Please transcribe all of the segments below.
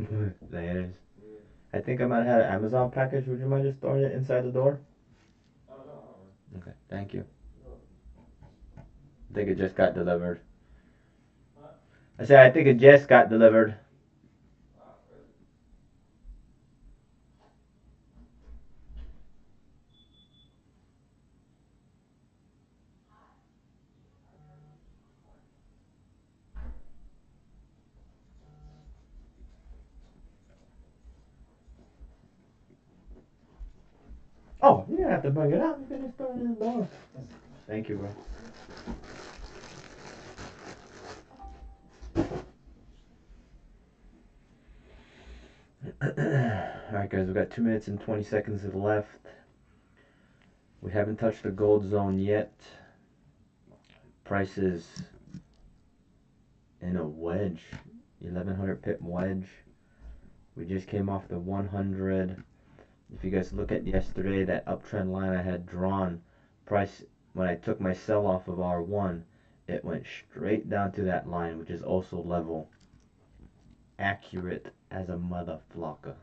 There it is. I think I might have had an Amazon package. Would you mind just throwing it inside the door? Okay, thank you. I think it just got delivered. I said I think it just got delivered. Oh, you didn't have to bring it out. You can just throw it in the door. Thank you, bro. Alright, guys, we've got 2 minutes and 20 seconds left. We haven't touched the gold zone yet. Price is in a wedge, 1100 pip wedge. We just came off the 100. If you guys look at yesterday, that uptrend line I had drawn, price, when I took my sell off of R1, it went straight down to that line, which is also level. Accurate as a mother flocker.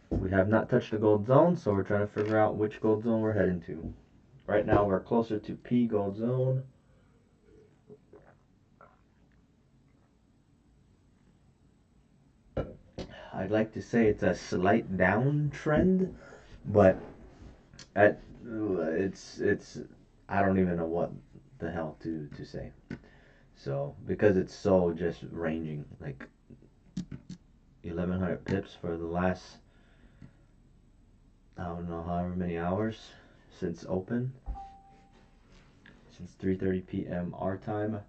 We have not touched the gold zone, so we're trying to figure out which gold zone we're heading to. Right now we're closer to P gold zone. I'd like to say it's a slight downtrend, but it's I don't even know what the hell to say. So because it's so just ranging, like 1100 pips for the last, I don't know, however many hours since open, since 3:30 p.m. our time.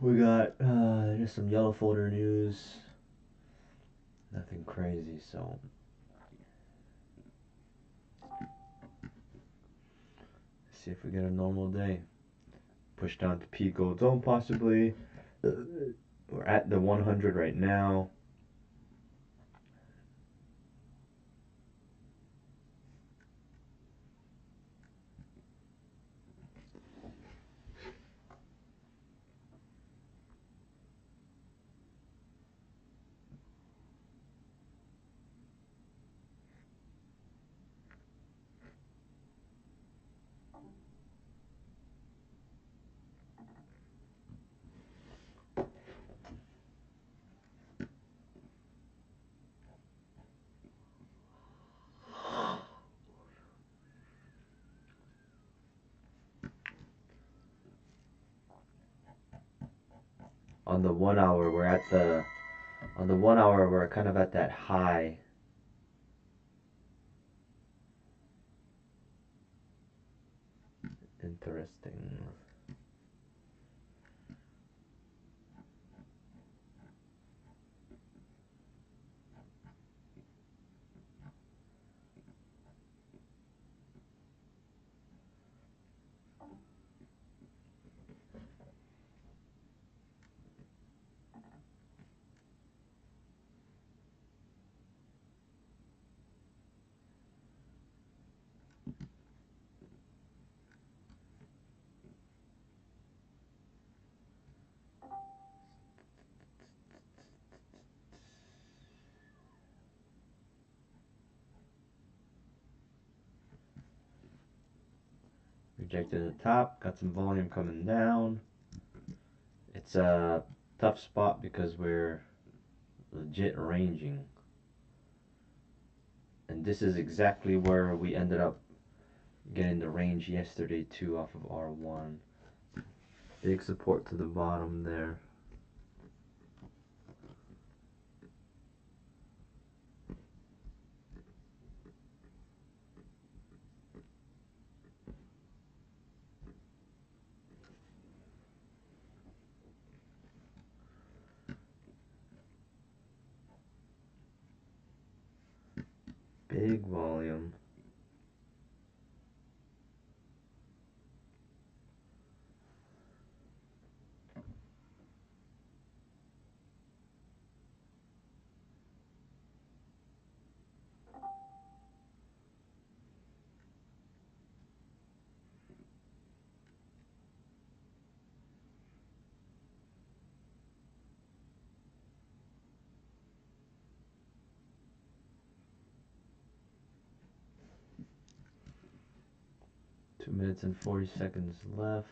We got just some yellow folder news. Nothing crazy, so see if we get a normal day. Push down to P gold zone possibly. We're at the 100 right now. On the 1 hour, we're kind of at that high. Interesting. Rejected the top, got some volume coming down. It's a tough spot because we're legit ranging. And this is exactly where we ended up getting the range yesterday too off of R1. Big support to the bottom there. Big volume. 2 minutes and 40 seconds left.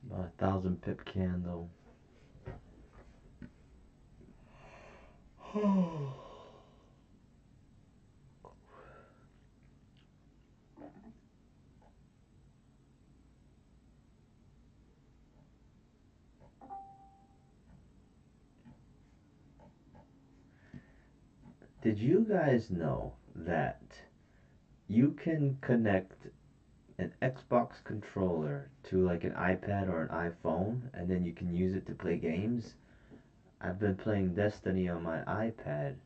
About 1,000 pip candle. Did you guys know that you can connect an Xbox controller to like an iPad or an iPhone, and then you can use it to play games? I've been playing Destiny on my iPad,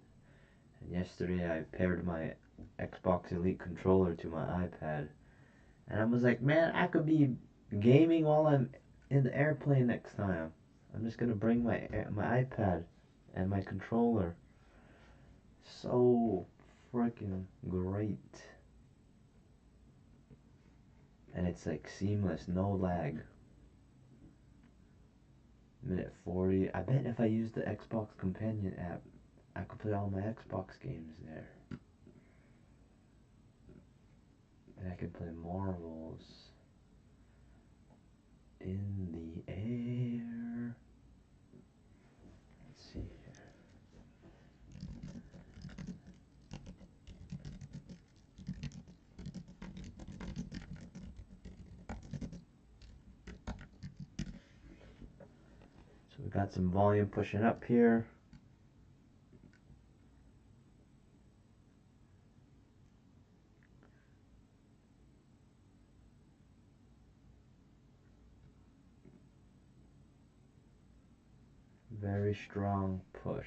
and yesterday I paired my Xbox Elite controller to my iPad, and I was like, man, I could be gaming while I'm in the airplane next time. I'm just gonna bring my iPad and my controller. So freaking great. And it's like seamless, no lag. Minute 40. I bet if I use the Xbox Companion app, I could play all my Xbox games there. And I could play Marvels in the air. Let's see here. So we got some volume pushing up here. Very strong push.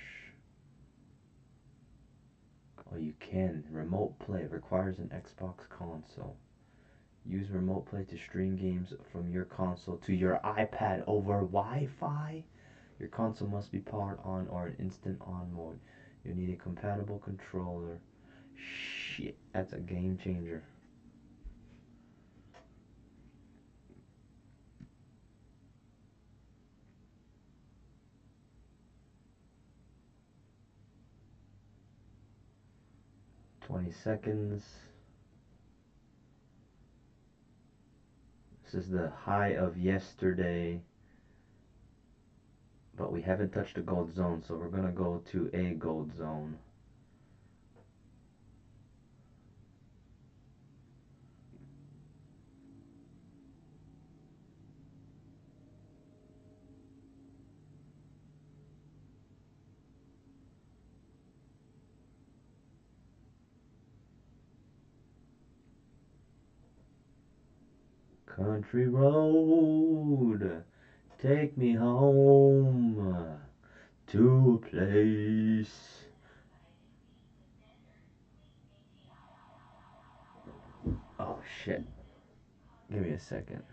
Oh, you can. Remote play requires an Xbox console. Use remote play to stream games from your console to your iPad over Wi-Fi. Your console must be powered on or in instant on mode. You need a compatible controller. Shit, that's a game changer. $20. This is the high of yesterday, but we haven't touched the gold zone, so we're gonna go to a gold zone. Country road, take me home to a place. Oh shit. Give me a second.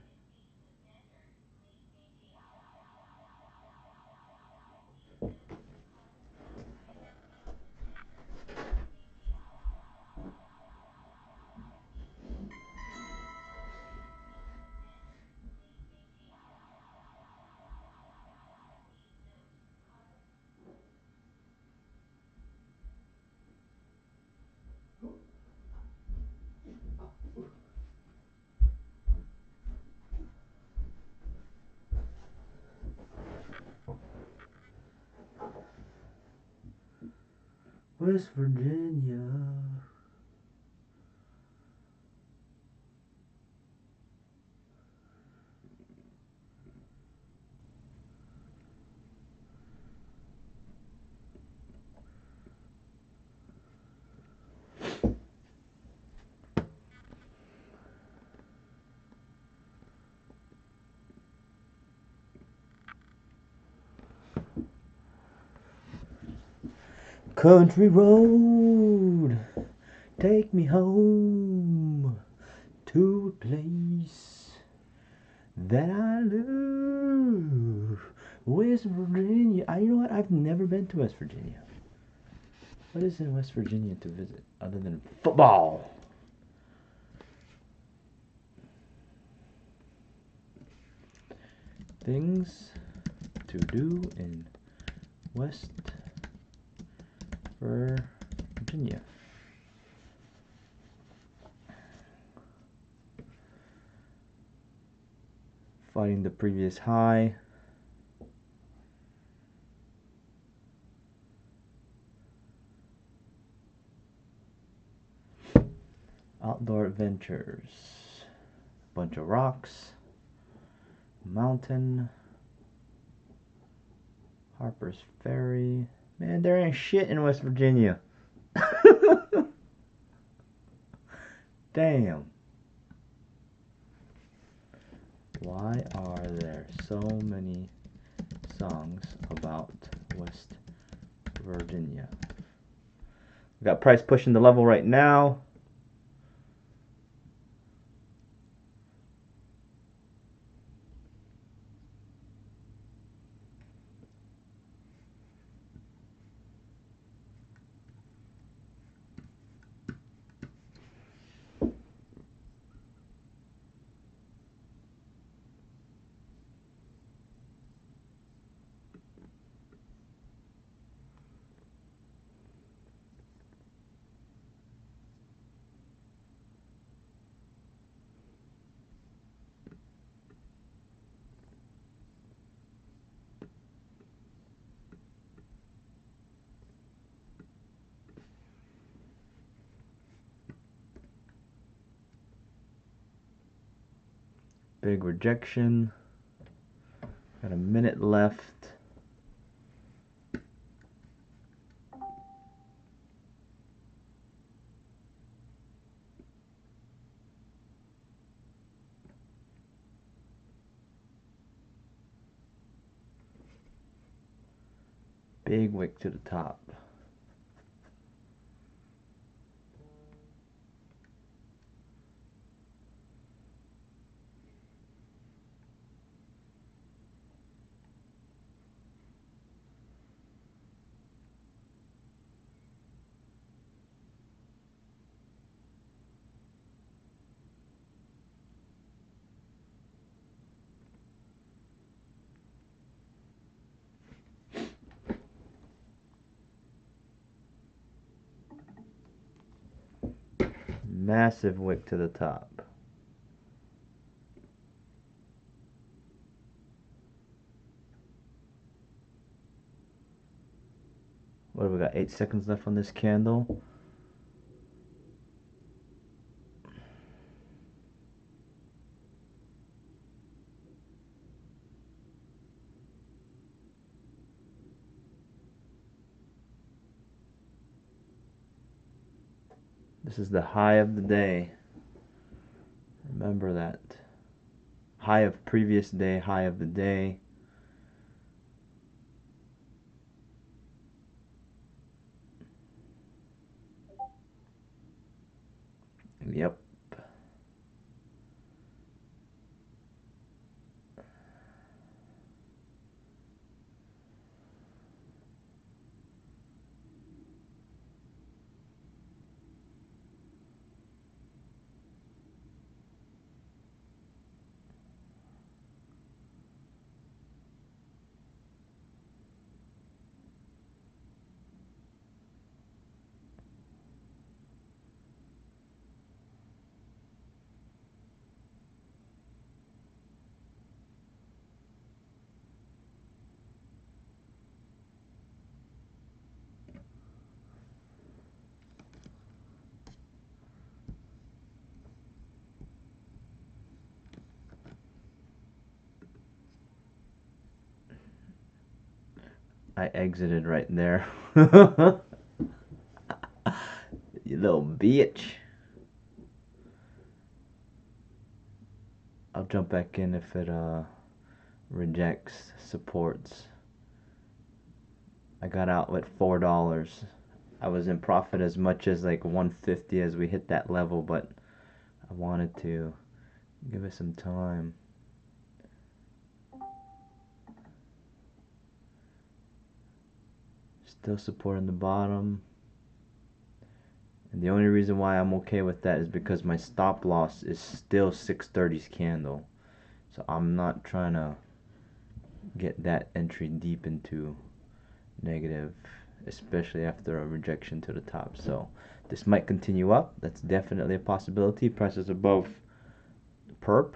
West Virginia. Country road, take me home to a place that I love. West Virginia. You know what? I've never been to West Virginia. What is in West Virginia to visit other than football? Things to do in West Virginia. fighting the previous high. Outdoor Adventures. Bunch of rocks. Mountain. Harper's Ferry. Man, there ain't shit in West Virginia. Damn. Why are there so many songs about West Virginia? We got price pushing the level right now. Big rejection. Got a minute left. Big wick to the top. Massive wick to the top. What have we got? 8 seconds left on this candle. This is the high of the day. Remember that. High of previous day, high of the day. Yep. I exited right there. You little bitch. I'll jump back in if it rejects supports. I got out with $4. I was in profit as much as like 150 as we hit that level, but I wanted to give it some time. Still supporting the bottom. And the only reason why I'm okay with that is because my stop loss is still 630's candle. So I'm not trying to get that entry deep into negative, especially after a rejection to the top. So this might continue up. That's definitely a possibility. Price is above perp.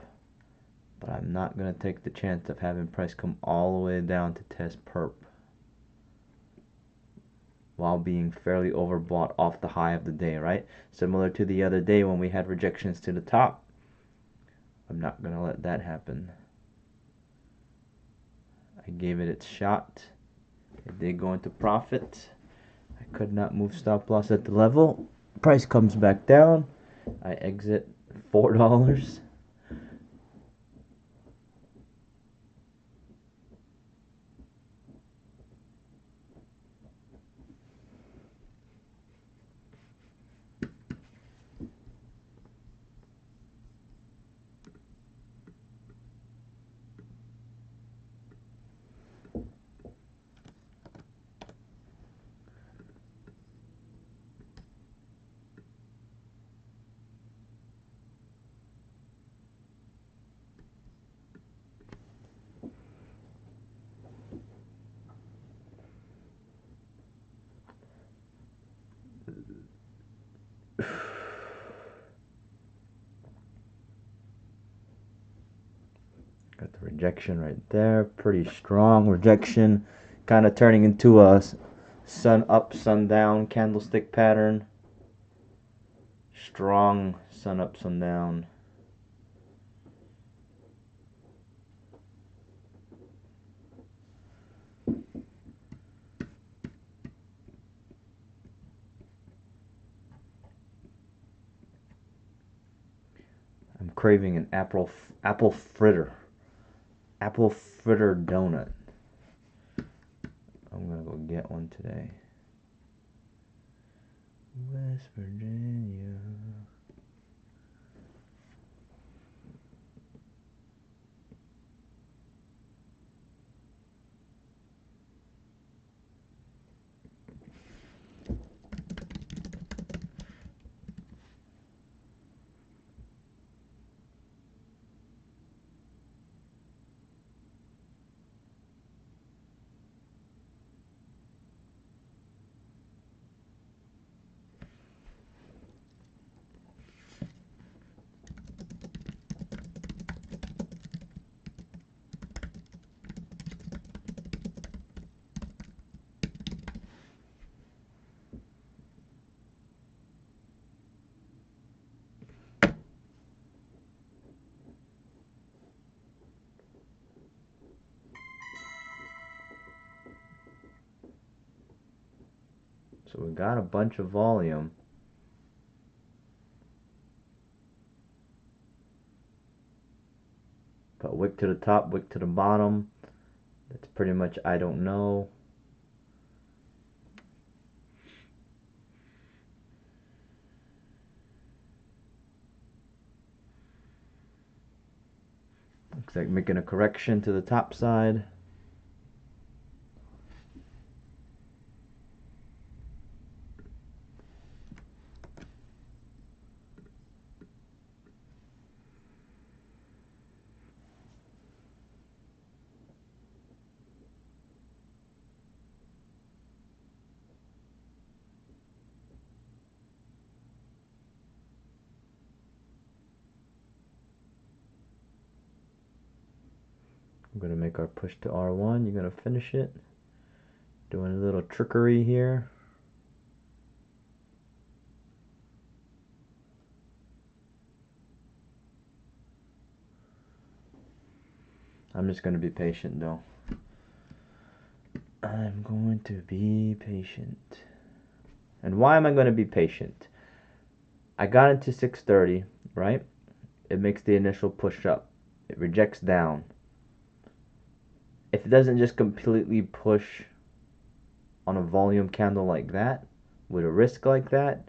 but I'm not going to take the chance of having price come all the way down to test perp while being fairly overbought off the high of the day, right? Similar to the other day when we had rejections to the top. I'm not going to let that happen. I gave it its shot. It did go into profit. I could not move stop loss at the level. Price comes back down. I exit $4. Got the rejection right there. Pretty strong rejection. Kind of turning into a sun up, sun down candlestick pattern. Strong sun up, sun down. I'm craving an apple fritter. Apple fritter donut. I'm gonna go get one today. West Virginia. So we got a bunch of volume. But wick to the top, wick to the bottom. That's pretty much I don't know. Looks like making a correction to the top side. I'm going to make our push to R1. You're going to finish it. Doing a little trickery here. I'm just going to be patient though. I'm going to be patient. And why am I going to be patient? I got into 630, right? It makes the initial push up. It rejects down. If it doesn't just completely push on a volume candle like that, with a risk like that,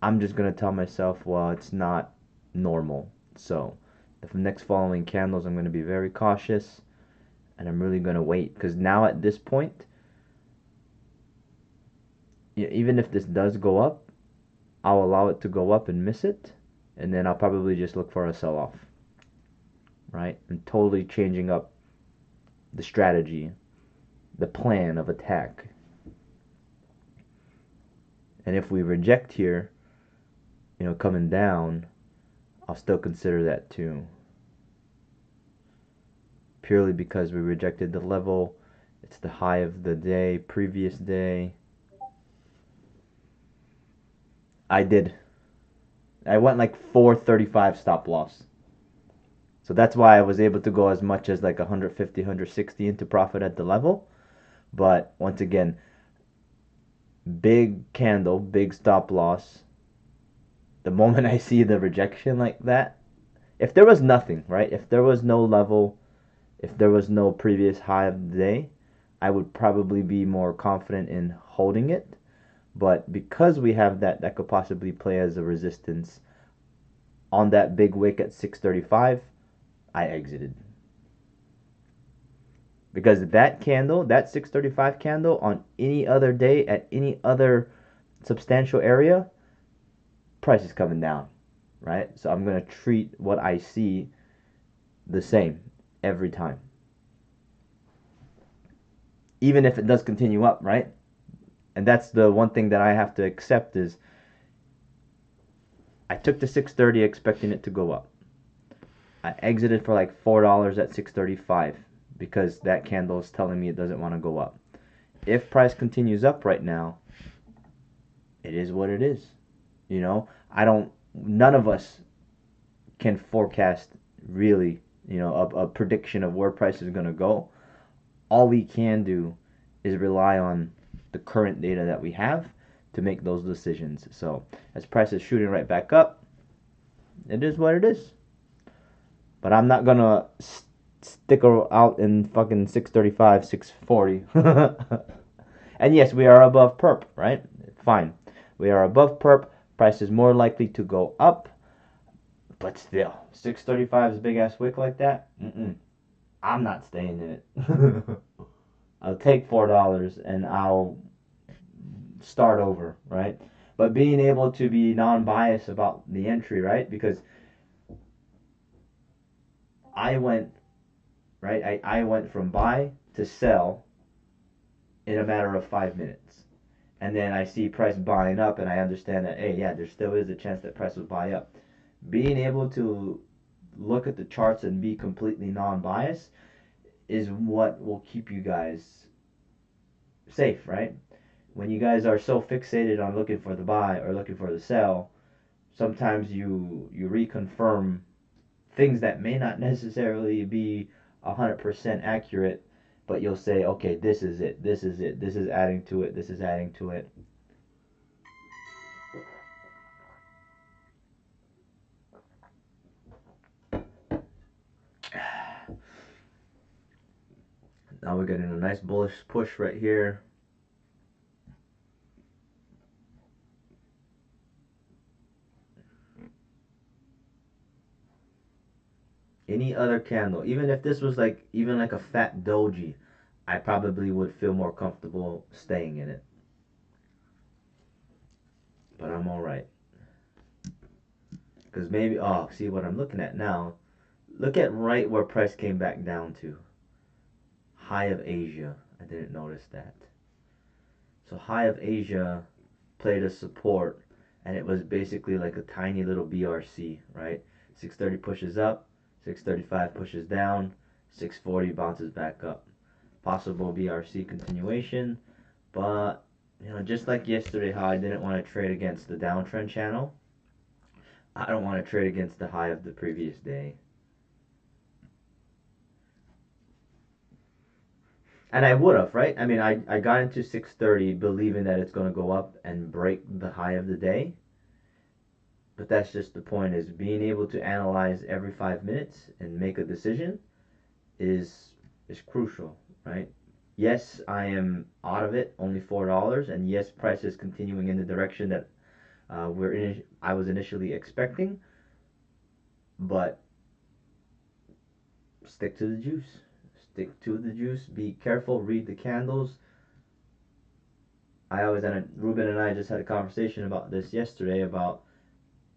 I'm just going to tell myself, well, it's not normal. So the next following candles, I'm going to be very cautious, and I'm really going to wait. Because now at this point, even if this does go up, I'll allow it to go up and miss it, and then I'll probably just look for a sell-off. Right? I'm totally changing up the strategy, the plan of attack. And if we reject here, coming down, I'll still consider that too. purely because we rejected the level. It's the high of the day, previous day. I did. I went like 435 stop loss. So that's why I was able to go as much as like 150, 160 into profit at the level. But once again, big candle, big stop loss. The moment I see the rejection like that, if there was nothing, right? If there was no level, if there was no previous high of the day, I would probably be more confident in holding it. But because we have that could possibly play as a resistance on that big wick at 635, I exited. Because that candle, that 635 candle on any other day at any other substantial area, price is coming down, right? So I'm going to treat what I see the same every time. Even if it does continue up, right? And that's the one thing that I have to accept is I took the 630 expecting it to go up. I exited for like $4 at 635 because that candle is telling me it doesn't want to go up. If price continues up right now, it is what it is. You know, none of us can forecast really, a prediction of where price is going to go. All we can do is rely on the current data that we have to make those decisions. So as price is shooting right back up, it is what it is. But I'm not gonna stick out in fucking 635, 640. And yes, we are above perp, right? Fine. We are above perp. Price is more likely to go up. But still, 635 is a big ass wick like that. I'm not staying in it. I'll take $4 and I'll start over, right? But being able to be non-biased about the entry, right? Because I went, right? I went from buy to sell in a matter of 5 minutes. And then I see price buying up and I understand that, hey, yeah, there still is a chance that price will buy up. Being able to look at the charts and be completely non-biased is what will keep you guys safe, right? When you guys are so fixated on looking for the buy or looking for the sell, sometimes you reconfirm things that may not necessarily be 100% accurate, but you'll say, okay, this is it, this is it, this is adding to it, this is adding to it. Now we're getting a nice bullish push right here. Any other candle, even if this was even like a fat doji, I probably would feel more comfortable staying in it. But I'm alright. Because maybe, oh, see what I'm looking at now. Look at right where price came back down to. High of Asia. I didn't notice that. So high of Asia played a support, and it was basically like a tiny little BRC, right? 630 pushes up, 635 pushes down, 640 bounces back up. Possible BRC continuation, but just like yesterday, how I didn't want to trade against the downtrend channel, I don't want to trade against the high of the previous day. And I would have, right? I mean, I got into 630 believing that it's going to go up and break the high of the day. But that's just the point, is being able to analyze every 5 minutes and make a decision is crucial, right? Yes, I am out of it, only $4, and yes, price is continuing in the direction that I was initially expecting, but stick to the juice. Stick to the juice. Be careful. Read the candles. Ruben and I just had a conversation about this yesterday. About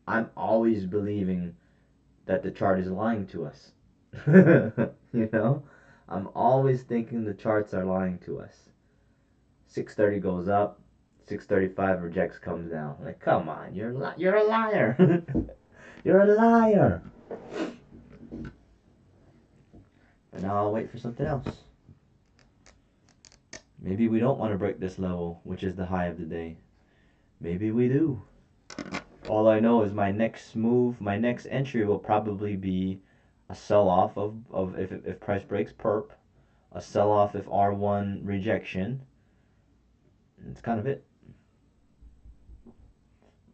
I'm always believing that the chart is lying to us. I'm always thinking the charts are lying to us. 630 goes up, 635 rejects, comes down. Like, come on, you're a liar. You're a liar. And now I'll wait for something else. Maybe we don't want to break this level, which is the high of the day. Maybe we do. All I know is my next move, my next entry will probably be a sell-off of if price breaks perp, a sell-off if R1 rejection. That's kind of it.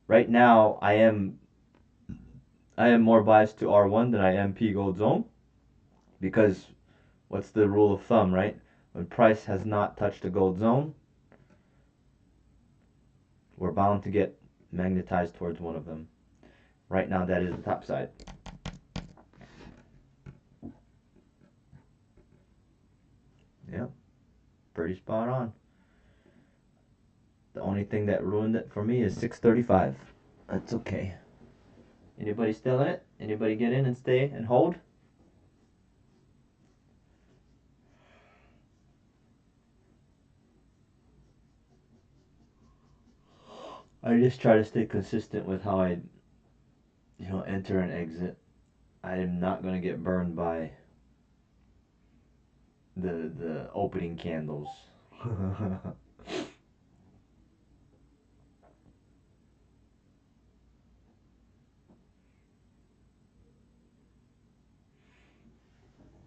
Right now, I am more biased to R1 than I am P Gold Zone, because what's the rule of thumb, right? When price has not touched the gold zone, we're bound to get magnetized towards one of them. Right now, that is the top side. Yep, pretty spot on. The only thing that ruined it for me is 635. That's okay. Anybody still in it? Anybody get in and stay and hold? I just try to stay consistent with how I, enter and exit. I am not going to get burned by the opening candles.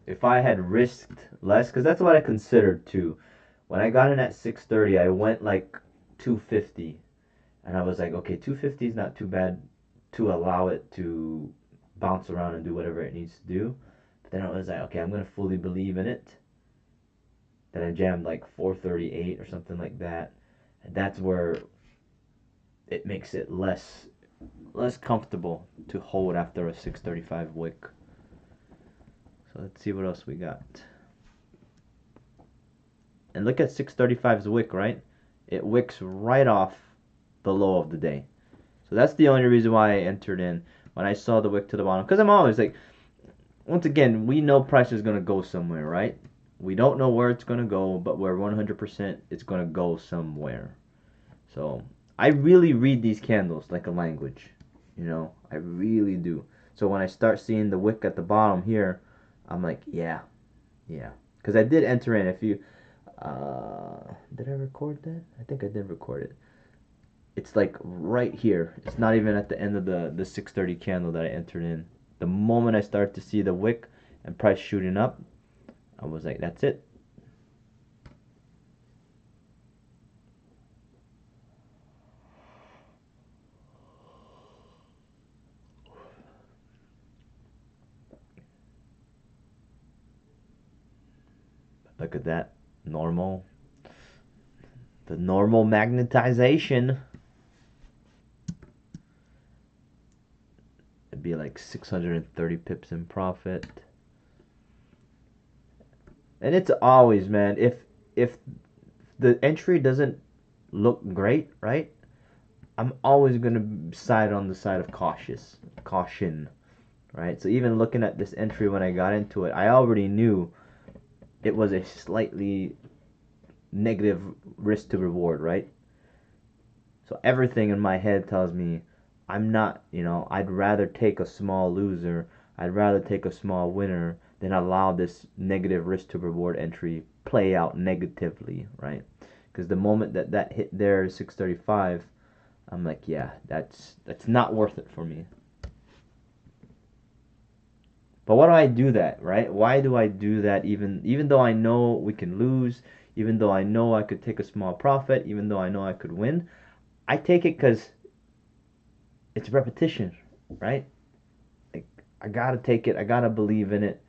If I had risked less, because that's what I considered too. When I got in at 630, I went like 250, and I was like, okay, 250 is not too bad to allow it to bounce around and do whatever it needs to do. But then I was like, okay, I'm gonna fully believe in it. Then I jammed like 438 or something like that, and that's where it makes it less comfortable to hold after a 635 wick. So let's see what else we got. And look at 635's wick, right? It wicks right off the low of the day. So that's the only reason why I entered in when I saw the wick to the bottom. Because I'm always like, once again, we know price is going to go somewhere, right? We don't know where it's going to go, but we're 100% it's going to go somewhere. So I really read these candles like a language. I really do. So when I start seeing the wick at the bottom here, I'm like, yeah. Because I did enter in. If you, did I record that? I think I did record it. It's like right here. It's not even at the end of the 630 candle that I entered in. The moment I start to see the wick and price shooting up, I was like, that's it. Look at that. Normal. The normal magnetization. It'd be like 630 pips in profit. And it's always, man, if the entry doesn't look great, right? I'm always gonna side on the side of caution, right? So even looking at this entry when I got into it, I already knew it was a slightly negative risk to reward, right? So everything in my head tells me I'm not, I'd rather take a small loser, I'd rather take a small winner than allow this negative risk to reward entry play out negatively, right? Because the moment that hit there 635, I'm like, yeah, that's not worth it for me. But why do I do that, right? Why do I do that even though I know we can lose, even though I know I could take a small profit, even though I know I could win? I take it because it's repetition, right? Like, I gotta take it, I gotta believe in it.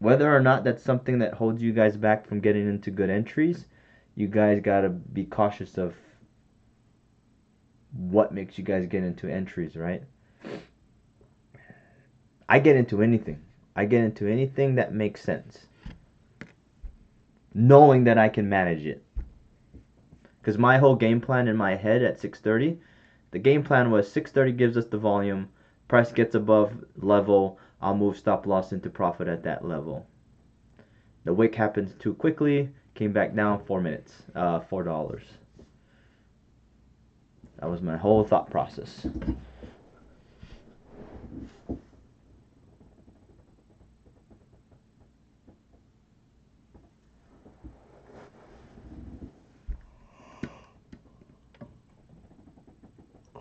Whether or not that's something that holds you guys back from getting into good entries, you guys gotta be cautious of what makes you guys get into entries, right? I get into anything. I get into anything that makes sense, knowing that I can manage it. Because my whole game plan in my head at 630, the game plan was 630 gives us the volume, price gets above level, I'll move stop loss into profit at that level. The wick happened too quickly, came back down 4 minutes, $4. That was my whole thought process.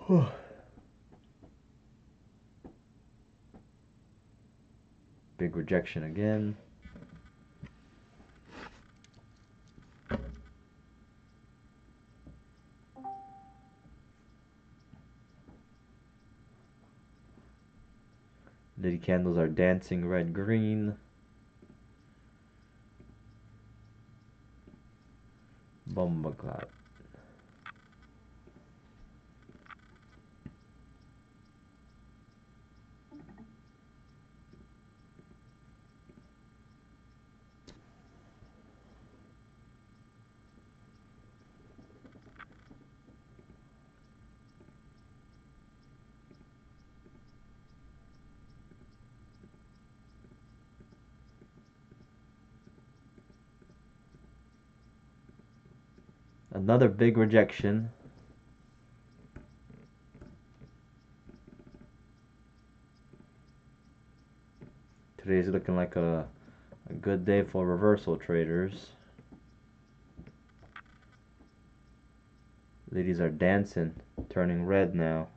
Big rejection again. Liddy candles are dancing red-green. Bomba cloud. Another big rejection. Today's looking like a good day for reversal traders. Ladies are dancing, turning red now.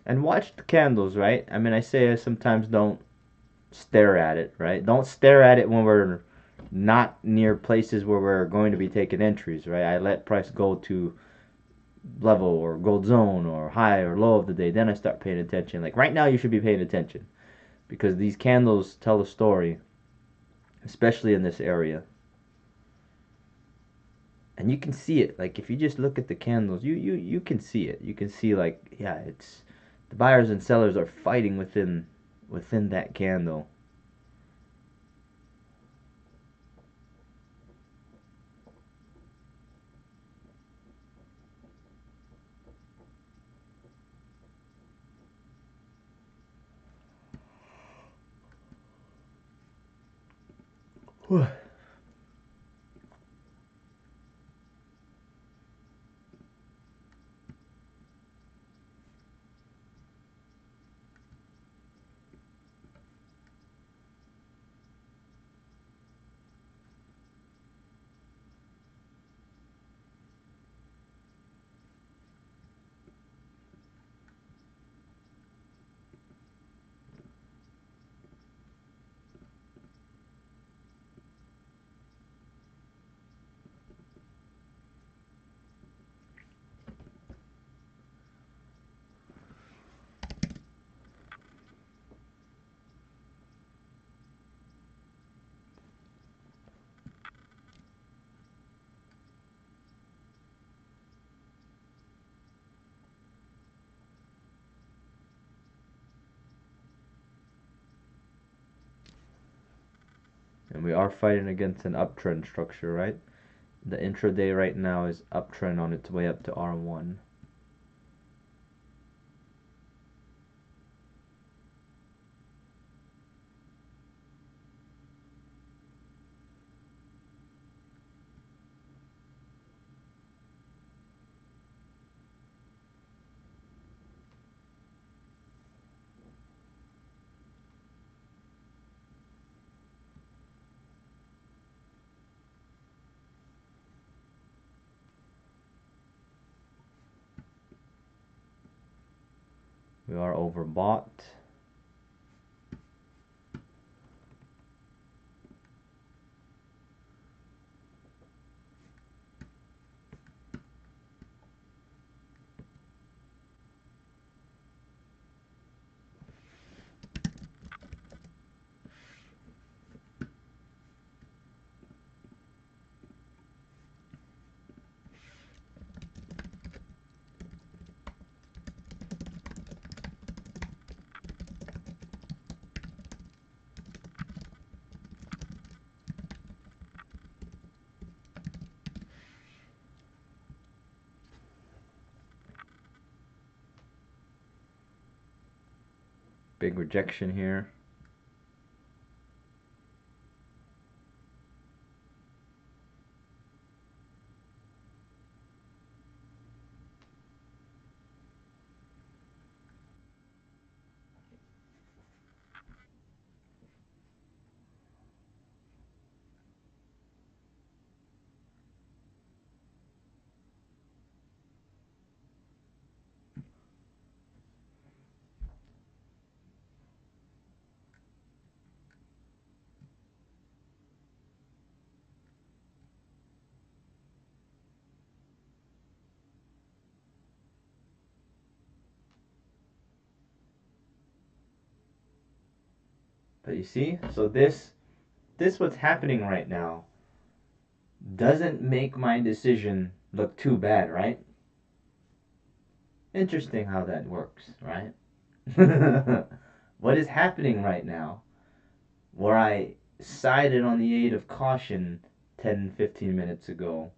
And watch the candles, right? I mean, I say sometimes don't stare at it, right? Don't stare at it when we're not near places where we're going to be taking entries, right? I let price go to level or gold zone or high or low of the day. Then I start paying attention. Like right now, you should be paying attention because these candles tell a story, especially in this area. And you can see it. Like if you just look at the candles, you can see it. You can see like yeah, it's the buyers and sellers are fighting within that candle. And we are fighting against an uptrend structure, right? The intraday right now is uptrend on its way up to R1. We are overbought. Big rejection here. But you see, so this what's happening right now doesn't make my decision look too bad, right? Interesting how that works, right? What is happening right now, where I sided on the aid of caution 10, 15 minutes ago,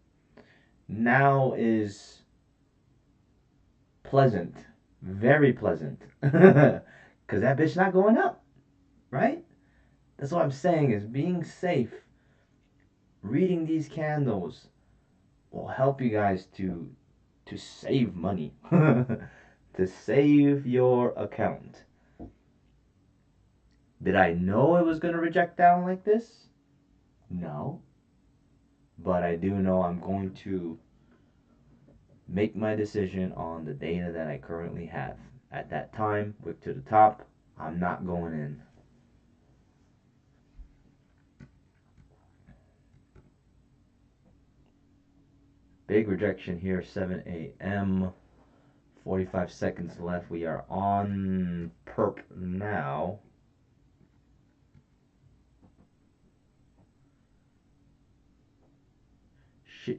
now is pleasant. Very pleasant. Because that bitch not going up, right? That's what I'm saying is being safe, reading these candles will help you guys to save money. To save your account. Did I know it was going to reject down like this? No. But I do know I'm going to make my decision on the data that I currently have. At that time, wick to the top, I'm not going in. Big rejection here, 7 a.m. 45 seconds left. We are on perp now.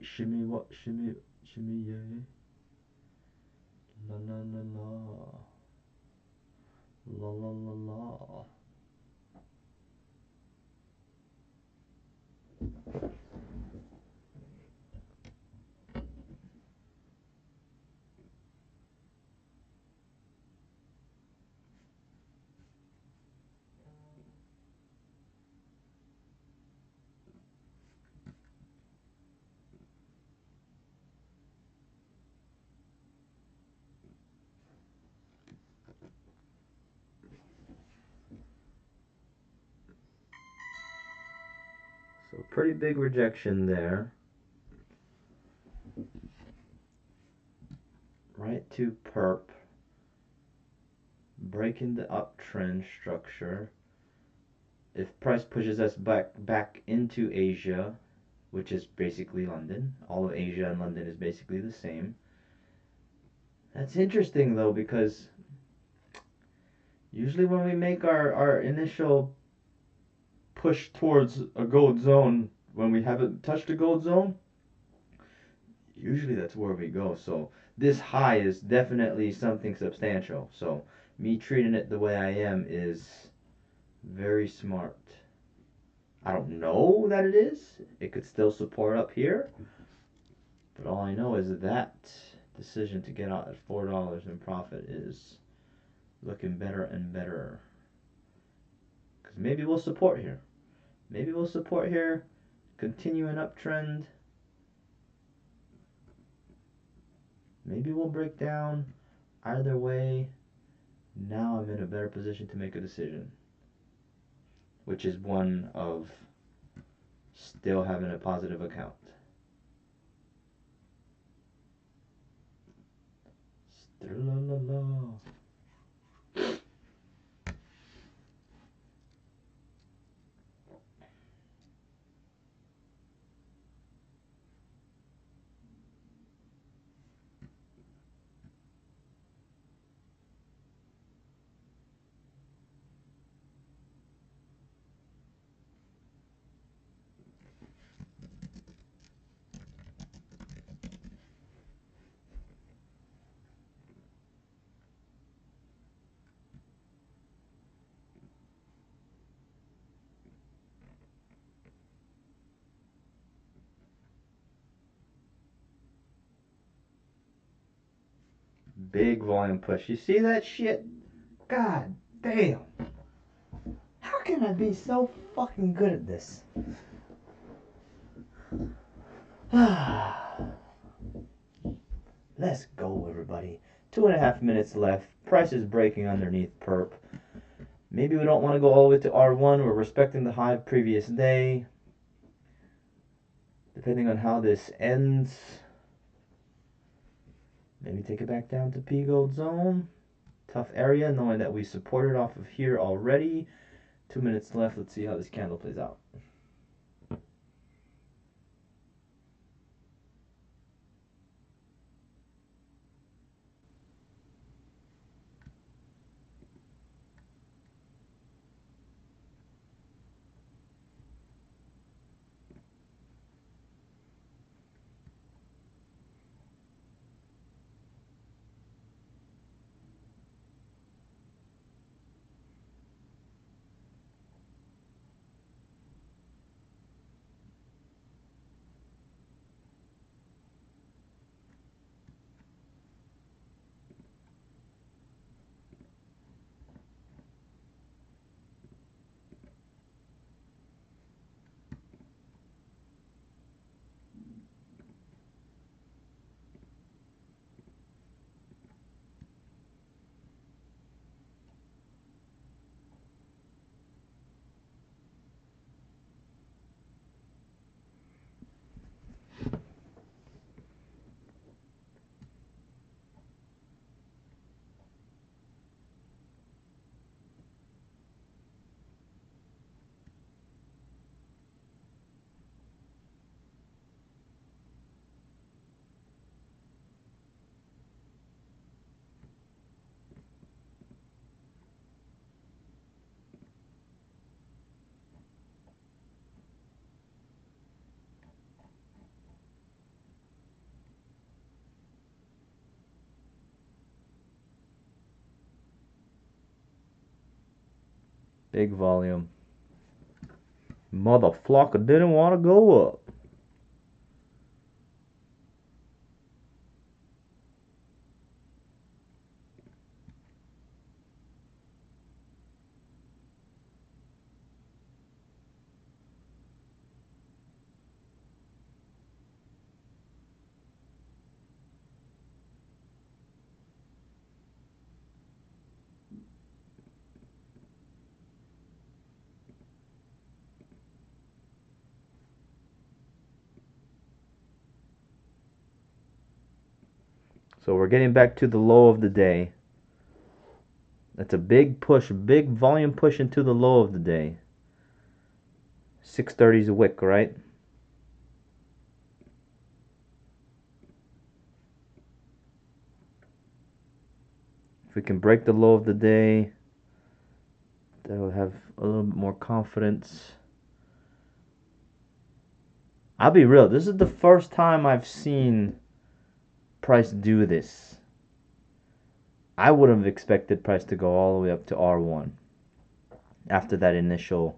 Shimmy what? Shimmy yay. La la la la. La la la la. So pretty big rejection there. Right to perp. Breaking the uptrend structure. If price pushes us back into Asia, which is basically London, all of Asia and London is basically the same. That's interesting though, because usually when we make our initial push towards a gold zone, when we haven't touched a gold zone, usually that's where we go. So this high is definitely something substantial. So me treating it the way I am is very smart. I don't know that it is. It could still support up here. But all I know is that decision to get out at $4 in profit is looking better and better. Because maybe we'll support here. Maybe we'll support here. Continue an uptrend. Maybe we'll break down. Either way, now I'm in a better position to make a decision. Which is one of still having a positive account. Str-la-la-la. Big volume push. You see that shit? God damn. How can I be so fucking good at this? Let's go, everybody. 2.5 minutes left. Price is breaking underneath perp. Maybe we don't want to go all the way to R1. We're respecting the high of previous day. Depending on how this ends. Maybe take it back down to P gold zone. Tough area, knowing that we supported off of here already. 2 minutes left. Let's see how this candle plays out. Big volume. Motherfucker didn't want to go up. So we're getting back to the low of the day. That's a big push, big volume push into the low of the day. 630 is a wick, right? If we can break the low of the day, that will have a little bit more confidence. I'll be real, this is the first time I've seen price do this. I would have expected price to go all the way up to R1 after that initial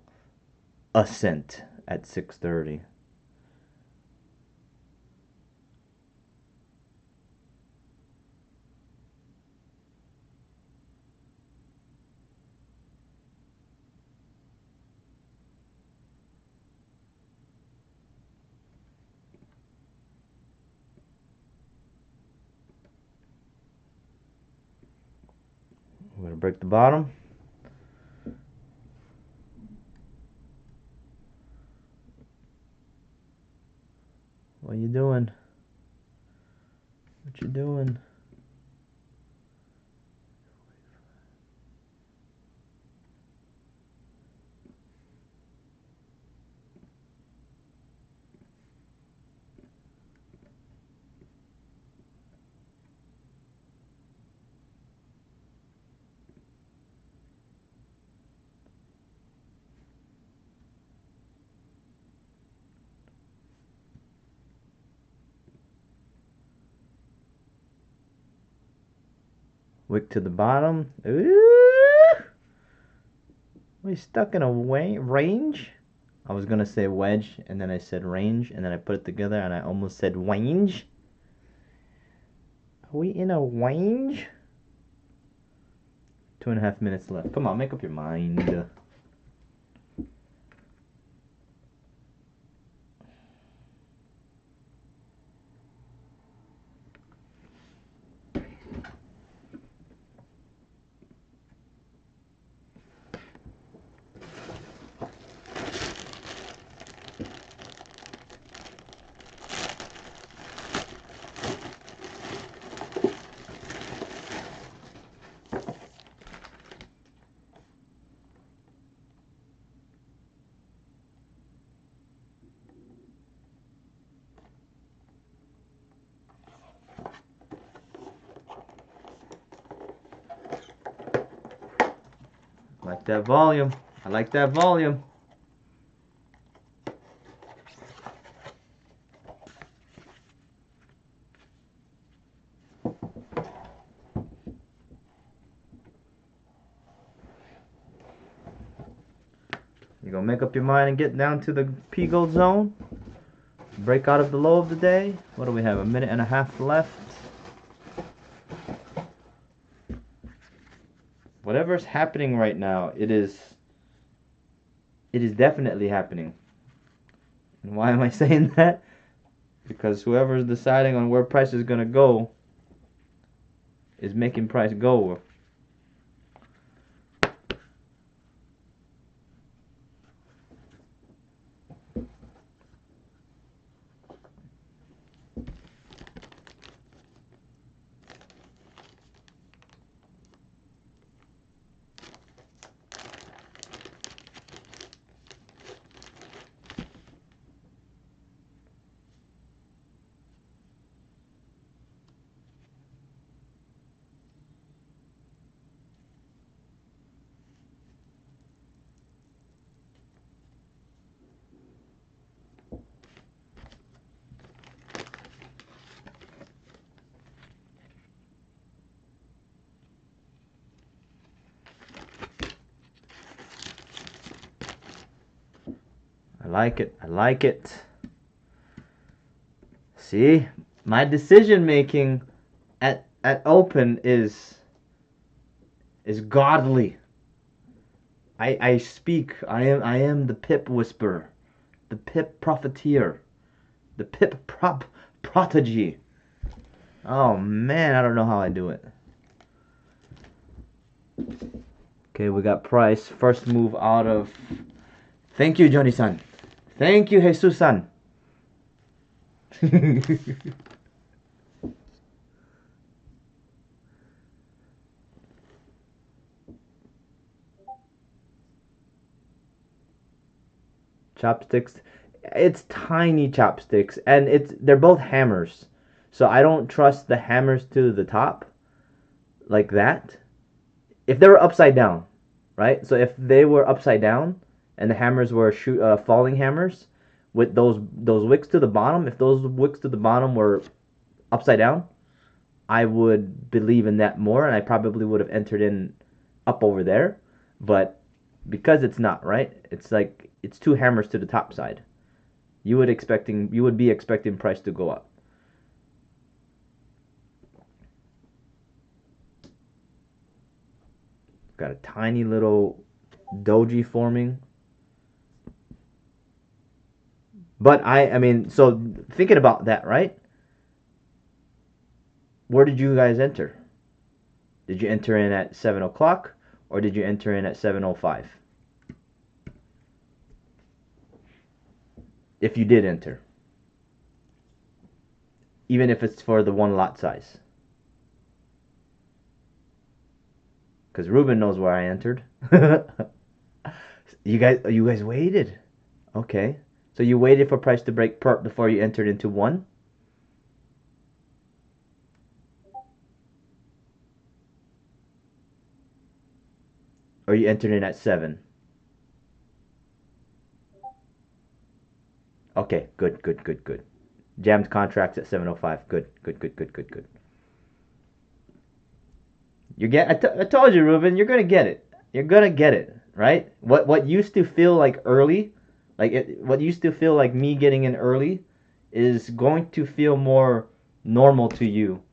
ascent at 630. We're going to break the bottom. What you doing? What you doing? Wick to the bottom. Ooh! We stuck in a range? I was gonna say wedge, and then I said range, and then I put it together, and I almost said range. Are we in a range? 2.5 minutes left. Come on, make up your mind. I like that volume. I like that volume. You're gonna make up your mind and get down to the P gold zone. Break out of the low of the day. What do we have? 1.5 minutes left. Whatever's happening right now, it is definitely happening. And why am I saying that? Because whoever's deciding on where price is gonna go is making price go. I like it. I like it. See, my decision making at open is godly. I speak. I am the pip whisperer, the pip profiteer, the pip prodigy. Oh man, I don't know how I do it. Okay, we got price. First move out of. Thank you, Johnny-san. Thank you, Jesus-san. Chopsticks. It's tiny chopsticks, and they're both hammers. So I don't trust the hammers to the top like that. If they were upside down, right? So if they were upside down and the hammers were falling hammers with those wicks to the bottom, if those wicks to the bottom were upside down, I would believe in that more, and I probably would have entered in up over there. But because it's not, right? It's like it's two hammers to the top side. You would be expecting price to go up. Got a tiny little doji forming. But I mean, so thinking about that, right? Where did you guys enter? Did you enter in at 7 o'clock or did you enter in at 7:05? If you did enter, even if it's for the one lot size. Because Ruben knows where I entered. You guys waited. Okay. So you waited for price to break perp before you entered into one? Or you entered in at 7? Okay, good, good, good, good. Jammed contracts at 7:05. Good, good, good, good, good, good. I told you, Ruben, you're gonna get it. You're gonna get it, right? What used to feel like early, what used to feel like me getting in early, is going to feel more normal to you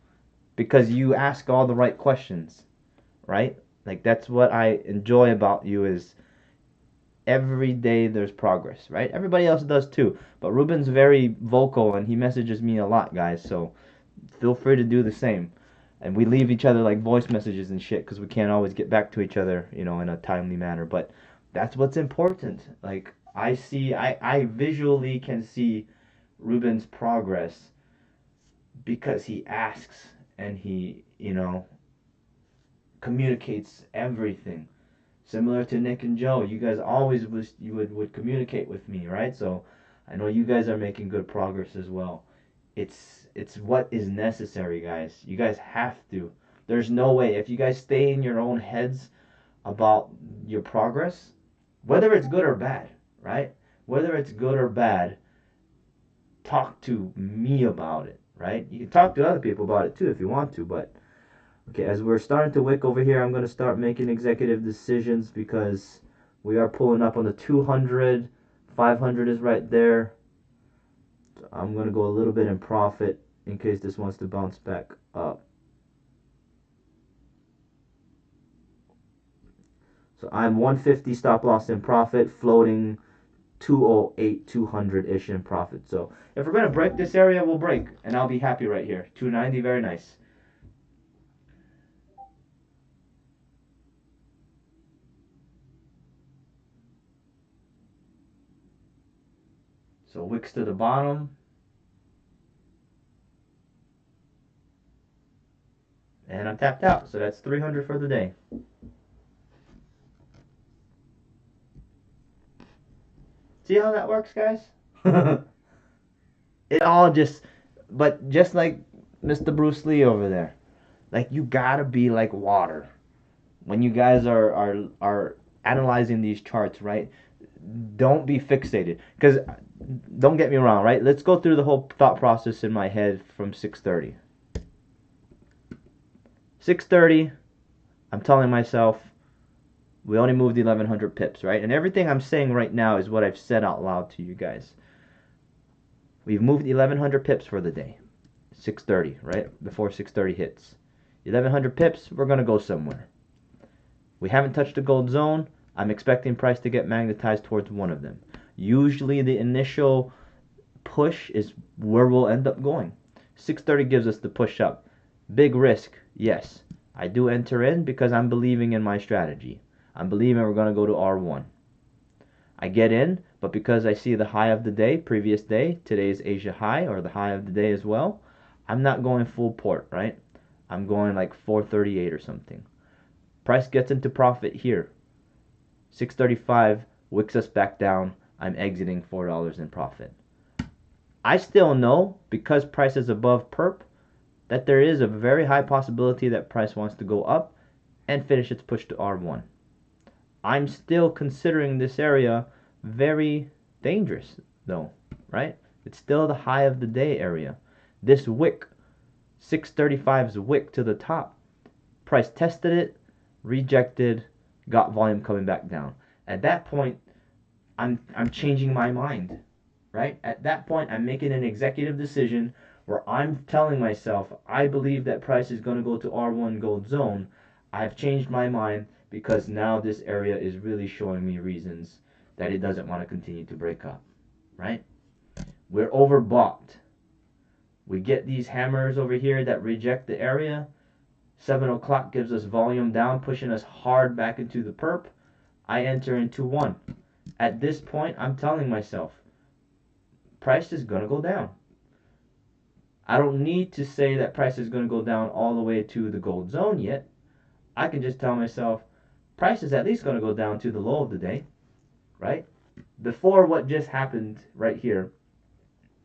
because you ask all the right questions, right? Like that's what I enjoy about you is every day there's progress, right? Everybody else does too, but Ruben's very vocal and he messages me a lot, guys. So feel free to do the same. And we leave each other like voice messages and shit because we can't always get back to each other, in a timely manner. But that's what's important. Like I visually can see Ruben's progress because he asks and he, communicates everything. Similar to Nick and Joe, you guys always would communicate with me, right? So I know you guys are making good progress as well. It's what is necessary, guys. You guys have to. There's no way if you guys stay in your own heads about your progress, whether it's good or bad, right? Whether it's good or bad, talk to me about it, right? You can talk to other people about it too if you want to, but okay, as we're starting to wick over here, I'm going to start making executive decisions because we are pulling up on the 200. 500 is right there. So I'm going to go a little bit in profit in case this wants to bounce back up. So I'm 150 stop loss in profit, floating 208, 200-ish in profit. So if we're going to break this area, we'll break, and I'll be happy right here. 290, very nice. So wicks to the bottom. And I'm tapped out. So that's 300 for the day. See how that works, guys? It all but just like Mr. Bruce Lee over there, like you gotta be like water when you guys are analyzing these charts, right? Don't be fixated, because don't get me wrong, right? Let's go through the whole thought process in my head from 6:30. 6:30, I'm telling myself We only moved 1100 pips, right? And everything I'm saying right now is what I've said out loud to you guys. We've moved 1100 pips for the day. 6:30, right? Before 6:30 hits. 1100 pips, we're going to go somewhere. We haven't touched the gold zone. I'm expecting price to get magnetized towards one of them. Usually the initial push is where we'll end up going. 6:30 gives us the push up. Big risk, yes. I do enter in because I'm believing in my strategy. I'm believing we're going to go to R1. I get in, but because I see the high of the day, previous day, today's Asia high, or the high of the day as well, I'm not going full port, right? I'm going like 438 or something. Price gets into profit here. 635 wicks us back down. I'm exiting $4 in profit. I still know, because price is above perp, that there is a very high possibility that price wants to go up and finish its push to R1. I'm still considering this area very dangerous, though, right? It's still the high of the day area. This wick, 635's wick to the top, price tested it, rejected, got volume coming back down. At that point, I'm changing my mind, right? At that point, I'm making an executive decision where I'm telling myself, I believe that price is going to go to R1 gold zone. I've changed my mind because now this area is really showing me reasons that it doesn't want to continue to break up, right? We're overbought. We get these hammers over here that reject the area. 7 o'clock gives us volume down, pushing us hard back into the perp. I enter into one. At this point, I'm telling myself, price is going to go down. I don't need to say that price is going to go down all the way to the gold zone yet. I can just tell myself, price is at least going to go down to the low of the day, right? Before what just happened right here,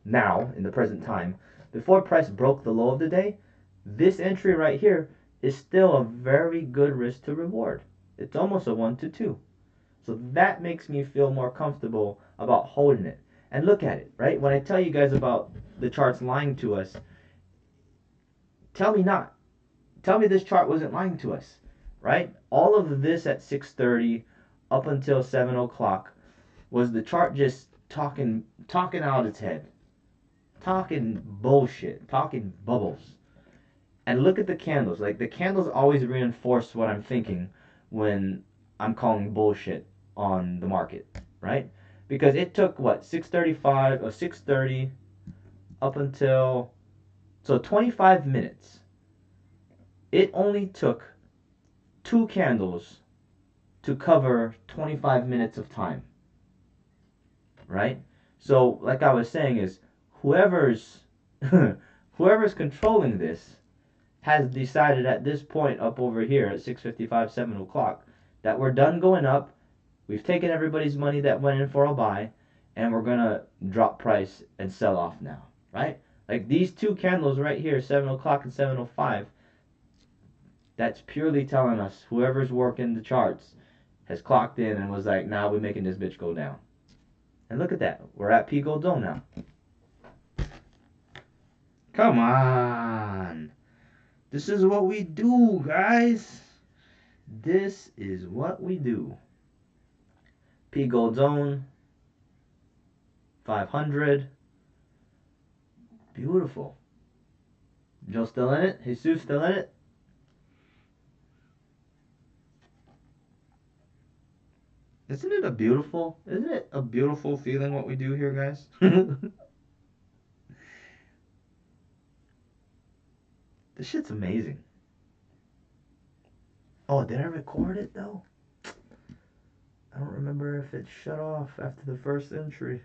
now, in the present time, before price broke the low of the day, this entry right here is still a very good risk to reward. It's almost a 1 to 2. So that makes me feel more comfortable about holding it. And look at it, right? When I tell you guys about the charts lying to us, tell me not. Tell me this chart wasn't lying to us, right? All of this at 6:30 up until 7 o'clock was the chart just talking out its head. Talking bullshit. Talking bubbles. And look at the candles. Like, the candles always reinforce what I'm thinking when I'm calling bullshit on the market, right? Because it took, what, 6:35 or 6:30 up until, so 25 minutes. It only took 2 candles to cover 25 minutes of time, right? So, like I was saying, is whoever's whoever's controlling this has decided at this point up over here at 6:55, 7 o'clock, that we're done going up. We've taken everybody's money that went in for a buy, and we're going to drop price and sell off now, right? Like these 2 candles right here, 7 o'clock and 7:05, that's purely telling us whoever's working the charts has clocked in and was like, nah, we're making this bitch go down. And look at that. We're at P Gold Zone now. Come on. This is what we do, guys. This is what we do. P Gold Zone. 500. Beautiful. Joe still in it? Jesus still in it? Isn't it a beautiful feeling what we do here, guys? This shit's amazing. Oh, did I record it though? I don't remember if it shut off after the first entry.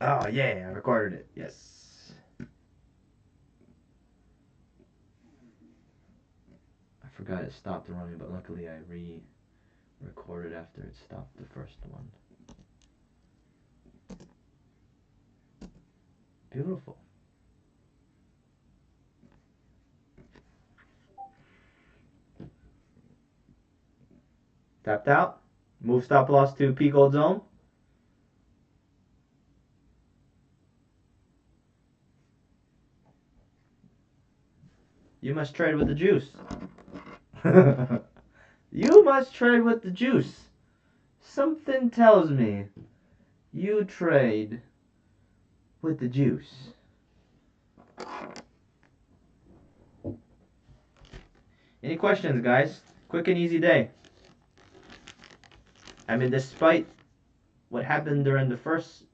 Oh yeah, I recorded it. Yes. I forgot it stopped running, but luckily I re-recorded after it stopped the first one. Beautiful. Tapped out. Move stop loss to P Gold Zone. You must trade with the juice. You must trade with the juice. Something tells me you trade with the juice. Any questions, guys? Quick and easy day. I mean, despite what happened during the first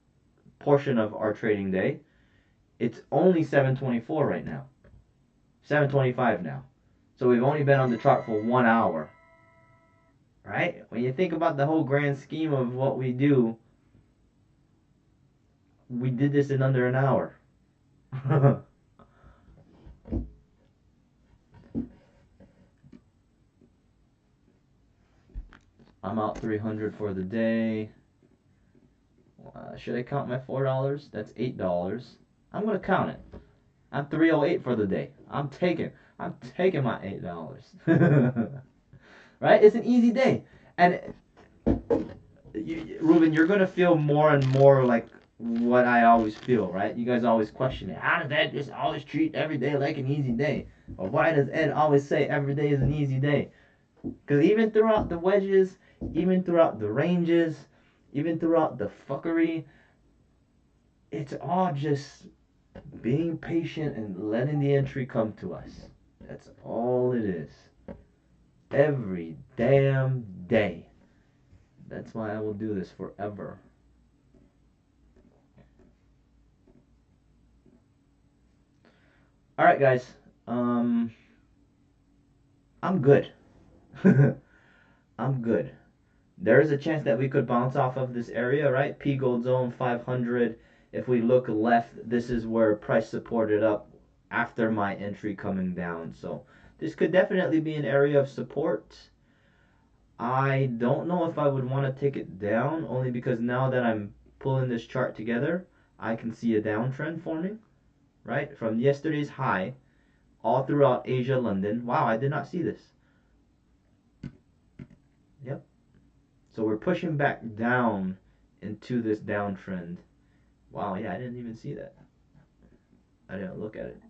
portion of our trading day, it's only 7:24 right now. 7:25 now. So we've only been on the chart for 1 hour. Right? When you think about the whole grand scheme of what we do, we did this in under an hour. I'm out 300 for the day. Should I count my $4? That's $8. I'm gonna count it. I'm 308 for the day. I'm taking my $8. Right? It's an easy day, and Ruben, you're gonna feel more and more like what I always feel, right? You guys always question it. How does Ed just always treat every day like an easy day? Or why does Ed always say every day is an easy day? Because even throughout the wedges, even throughout the ranges, even throughout the fuckery, it's all just being patient and letting the entry come to us. That's all it is. Every damn day. That's why I will do this forever. All right, guys. I'm good. I'm good. There is a chance that we could bounce off of this area, right? P gold zone 500. If we look left, this is where price supported up after my entry coming down. So this could definitely be an area of support. I don't know if I would want to take it down, only because now that I'm pulling this chart together, I can see a downtrend forming, right? From yesterday's high all throughout Asia, London. Wow, I did not see this. Yep. So we're pushing back down into this downtrend. Wow, yeah, I didn't even see that. I didn't look at it.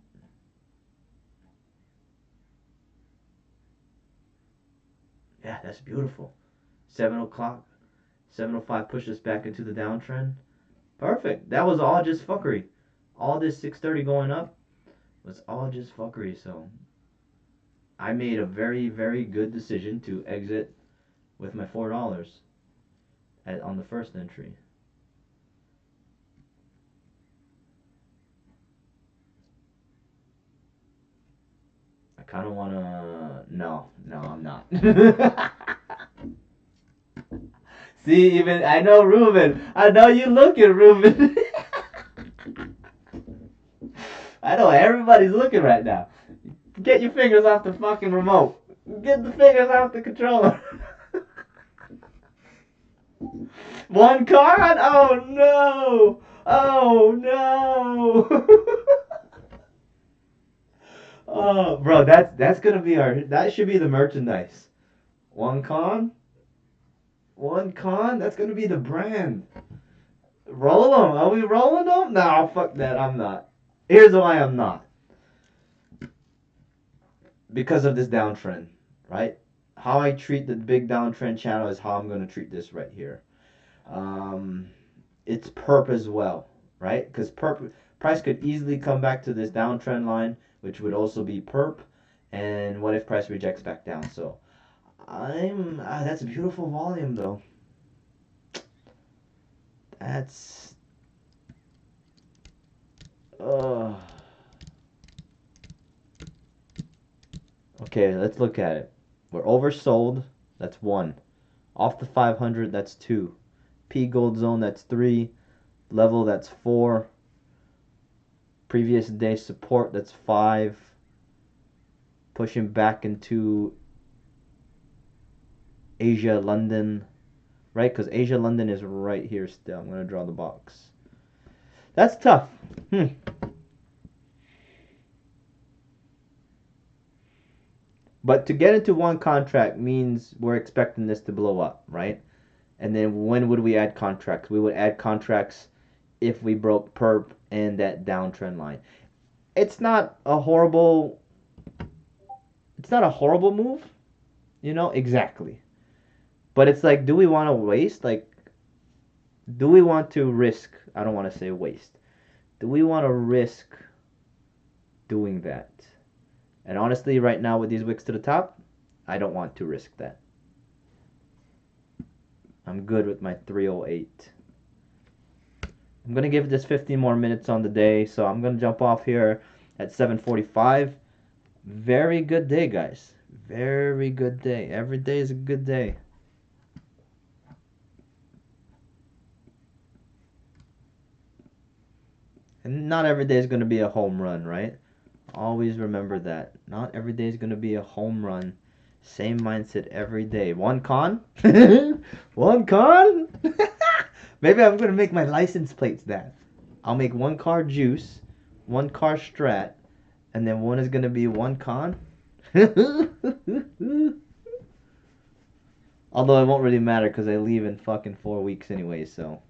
Yeah, that's beautiful. 7 o'clock, 7:05 pushes back into the downtrend. Perfect. That was all just fuckery. All this 6:30 going up was all just fuckery. So I made a very, very good decision to exit with my $4 on the first entry. I kind of want to... No, I'm not. See, even... I know, Ruben. I know you looking, Ruben. I know everybody's looking right now. Get your fingers off the fucking remote. Get the fingers off the controller. One card? Oh no! Oh no! Oh, bro, that's gonna be that should be the merchandise. One con? One con? That's gonna be the brand. Roll them. Are we rolling them? No, fuck that. I'm not. Here's why I'm not. Because of this downtrend, right? How I treat the big downtrend channel is how I'm going to treat this right here. It's perp as well, right? Because price could easily come back to this downtrend line, which would also be perp. And what if price rejects back down? So that's a beautiful volume though. That's okay, let's look at it. We're oversold. That's 1. Off the 500, that's 2. P gold zone, that's 3. Level, that's 4. Previous day support, that's 5. Pushing back into Asia, London. Right? Because Asia, London is right here still. I'm going to draw the box. That's tough. But to get into one contract means we're expecting this to blow up, right? And then when would we add contracts? We would add contracts if we broke perp and that downtrend line. It's not a horrible it's not a horrible move, you know, exactly. But it's like, do we want to waste? Like, do we want to risk? I don't want to say waste. Do we want to risk doing that? And honestly, right now with these wicks to the top, I don't want to risk that. I'm good with my 308. I'm going to give this 15 more minutes on the day, so I'm going to jump off here at 7:45. Very good day, guys. Very good day. Every day is a good day. And not every day is going to be a home run, right? Always remember that. Not every day is going to be a home run. Same mindset every day. One con? One con? Maybe I'm going to make my license plates that. I'll make one car juice, one car strat, and then one is going to be one con. Although it won't really matter because I leave in fucking 4 weeks anyway, so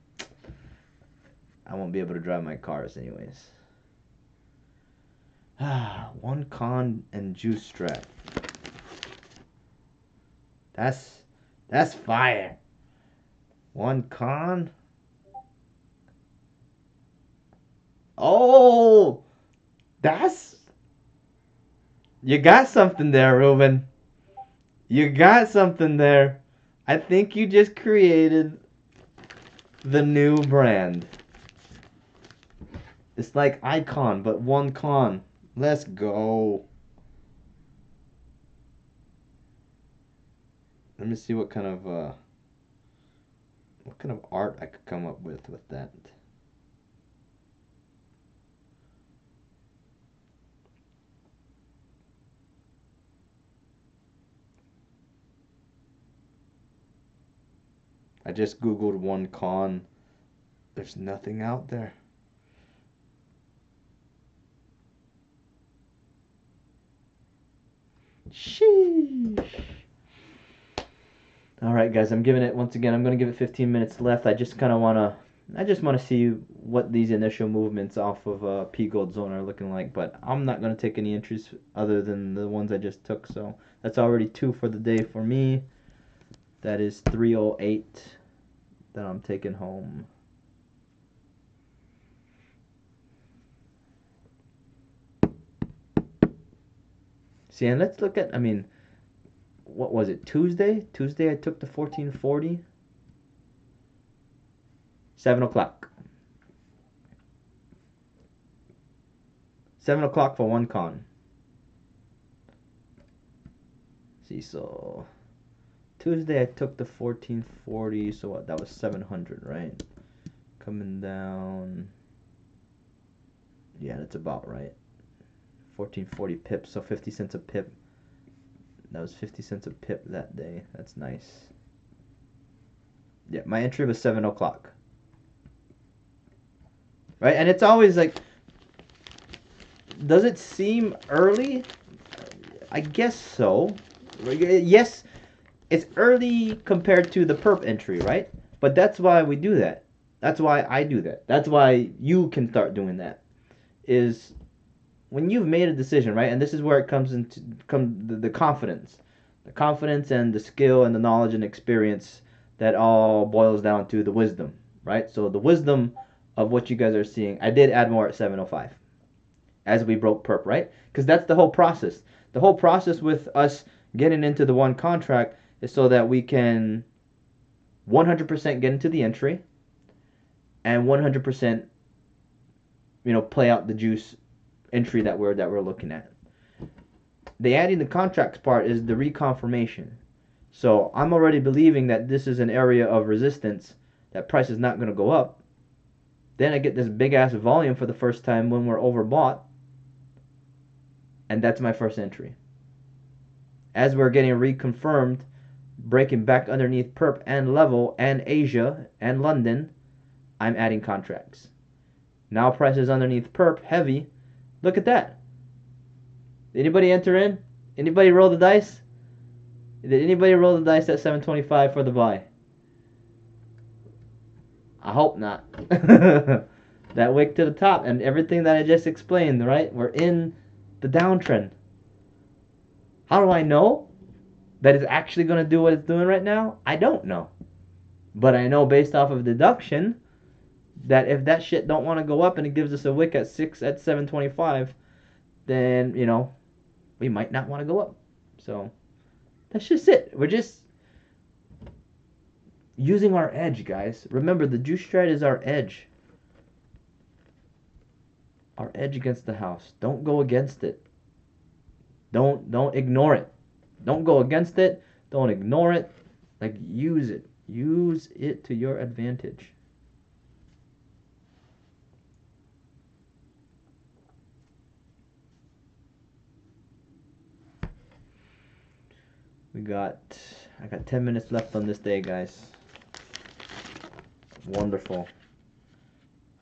I won't be able to drive my cars anyways. One con and juice strat. That's fire. One con. Oh, you got something there, Ruben. You got something there. I think you just created the new brand. It's like Icon, but one con. Let's go. Let me see what kind of art I could come up with that. I just googled one con. There's nothing out there. Sheesh. All right, guys, I'm giving it, once again, I'm going to give it 15 minutes left. I just want to see what these initial movements off of P Gold Zone are looking like, but I'm not going to take any entries other than the ones I just took, so that's already 2 for the day for me. That is 308 that I'm taking home. See, and let's look at, I mean, what was it, Tuesday? Tuesday I took the 1440. 7 o'clock. 7 o'clock for one con. See, so Tuesday I took the 1440, so what, that was 700, right? Coming down, yeah, that's about right. 1440 pips, so 50 cents a pip. That was 50 cents a pip that day. That's nice. Yeah, my entry was 7 o'clock. Right, and it's always like, does it seem early? I guess so. Yes, it's early compared to the perp entry, right? But that's why we do that. That's why I do that. That's why you can start doing that. Is when you've made a decision, right? And this is where it comes into the confidence. The confidence and the skill and the knowledge and experience that all boils down to the wisdom, right? So the wisdom of what you guys are seeing. I did add more at 705 as we broke perp, right? Because that's the whole process. The whole process with us getting into the one contract is so that we can 100% get into the entry and 100% play out the juice entry that we're looking at. The adding the contracts part is the reconfirmation. So I'm already believing that this is an area of resistance, that price is not going to go up. Then I get this big ass volume for the first time when we're overbought, and that's my first entry. As we're getting reconfirmed, breaking back underneath perp and level and Asia and London, I'm adding contracts. Now price is underneath perp, heavy. Look at that. Anybody enter in? Anybody roll the dice? Did anybody roll the dice at 725 for the buy? I hope not. That wick to the top and everything that I just explained, right? We're in the downtrend. How do I know that it's actually going to do what it's doing right now? I don't know. But I know based off of deduction that if that shit don't want to go up and it gives us a wick at 725, then, we might not want to go up. So that's just it. We're just using our edge, guys. Remember, the juice strat is our edge. Our edge against the house. Don't go against it. Don't ignore it. Don't go against it. Don't ignore it. Like, use it. Use it to your advantage. I got 10 minutes left on this day, guys. Wonderful.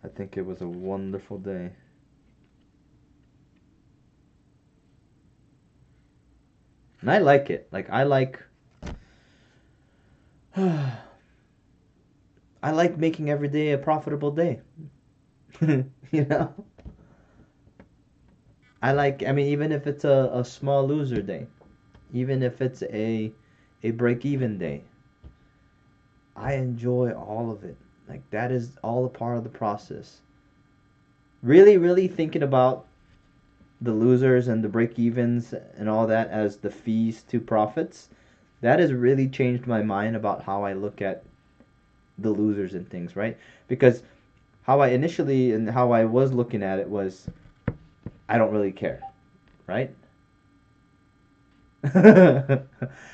I think it was a wonderful day. And I like it. I like making every day a profitable day. You know? I mean, even if it's a small loser day, even if it's a break-even day, I enjoy all of it. Like, that is all a part of the process. Really, really thinking about the losers and the break-evens and all that as the fees to profits, that has really changed my mind about how I look at the losers and things, right? Because how I initially and how I was looking at it was, I don't really care, right? Well,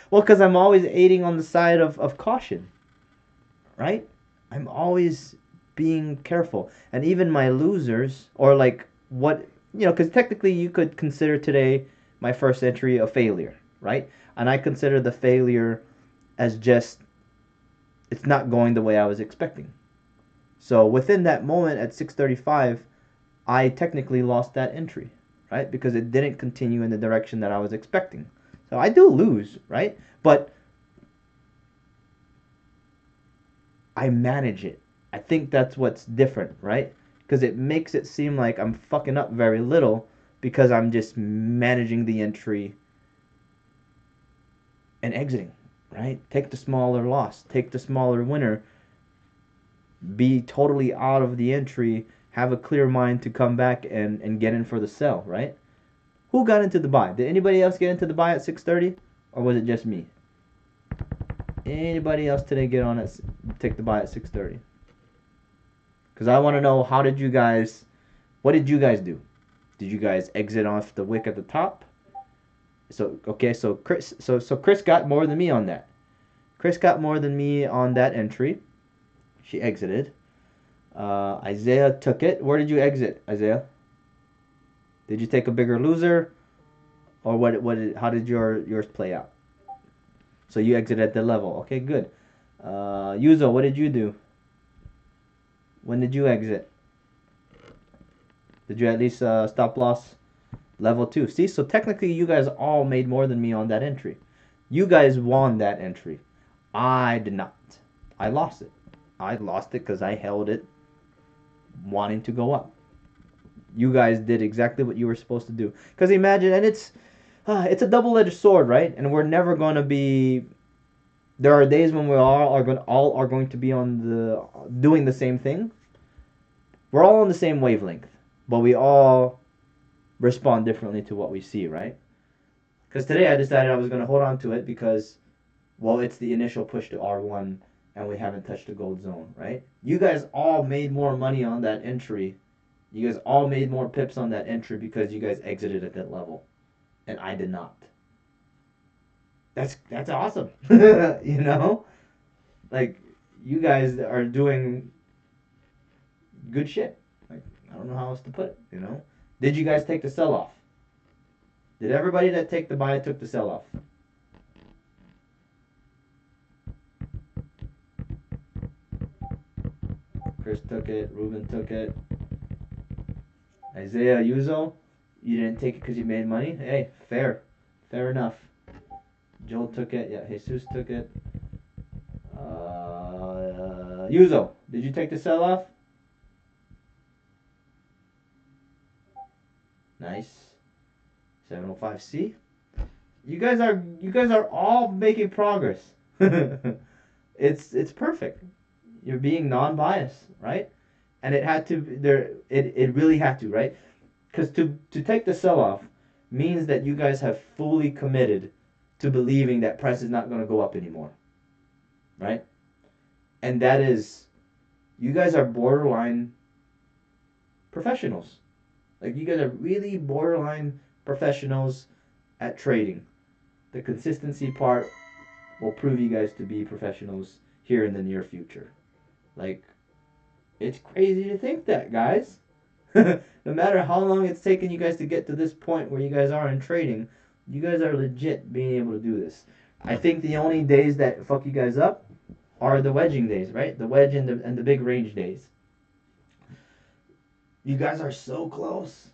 because I'm always aiding on the side of caution, right? I'm always being careful. And even my losers, or like what, because technically you could consider today my first entry a failure, right? And I consider the failure as just, it's not going the way I was expecting. So within that moment at 635, I technically lost that entry, right? Because it didn't continue in the direction that I was expecting. So I do lose, right? But I manage it. I think that's what's different, right? Because it makes it seem like I'm fucking up very little because I'm just managing the entry and exiting, right? Take the smaller loss, take the smaller winner, be totally out of the entry, have a clear mind to come back and get in for the sell, right? Who got into the buy? Did anybody else get into the buy at 630? Or was it just me? Anybody else today get on it, take the buy at 630? Because I want to know, what did you guys do? Did you guys exit off the wick at the top? So, okay, so Chris got more than me on that. Chris got more than me on that entry. She exited. Isaiah took it. Where did you exit, Isaiah? Did you take a bigger loser? Or how did yours play out? So you exited at the level. Okay, good. Yuzo, what did you do? When did you exit? Did you at least stop loss level 2? See, so technically you guys all made more than me on that entry. You guys won that entry. I did not. I lost it. I lost it because I held it wanting to go up. You guys did exactly what you were supposed to do. Because imagine, and it's a double-edged sword, right? And we're never going to be... There are days when we all are going to be doing the same thing. We're all on the same wavelength, but we all respond differently to what we see, right? Because today I decided I was going to hold on to it because, well, it's the initial push to R1 and we haven't touched the gold zone, right? You guys all made more money on that entry. You guys all made more pips on that entry because you guys exited at that level. And I did not. That's awesome. You know? Like, you guys are doing good shit. Like, I don't know how else to put it, you know? Did you guys take the sell-off? Did everybody that take the buy took the sell-off? Chris took it. Ruben took it. Isaiah Yuzo, you didn't take it because you made money? Hey, fair. Fair enough. Joel took it. Yeah, Jesus took it. Yuzo, did you take the sell-off? Nice. 705C. You guys are all making progress. It's perfect. You're being non-biased, right? And it had to there it really had to, right? Because to take the sell off means that you guys have fully committed to believing that price is not going to go up anymore, right? And that is, you guys are borderline professionals. Like, you guys are really borderline professionals at trading. The consistency part will prove you guys to be professionals here in the near future. Like, it's crazy to think that, guys. No matter how long it's taken you guys to get to this point where you guys are in trading, you guys are legit being able to do this. I think the only days that fuck you guys up are the wedging days, right? The wedge and the big range days. You guys are so close,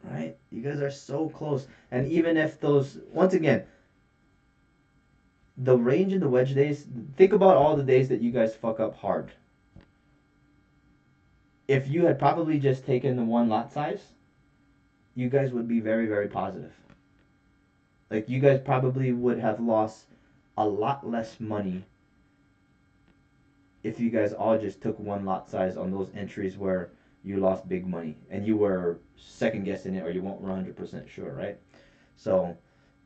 right? You guys are so close. And even if those, once again, the range and the wedge days, think about all the days that you guys fuck up hard. If you had probably just taken the one lot size, you guys would be very, very positive. Like, you guys probably would have lost a lot less money if you guys all just took one lot size on those entries where you lost big money and you were second guessing it or you weren't 100% sure, right? So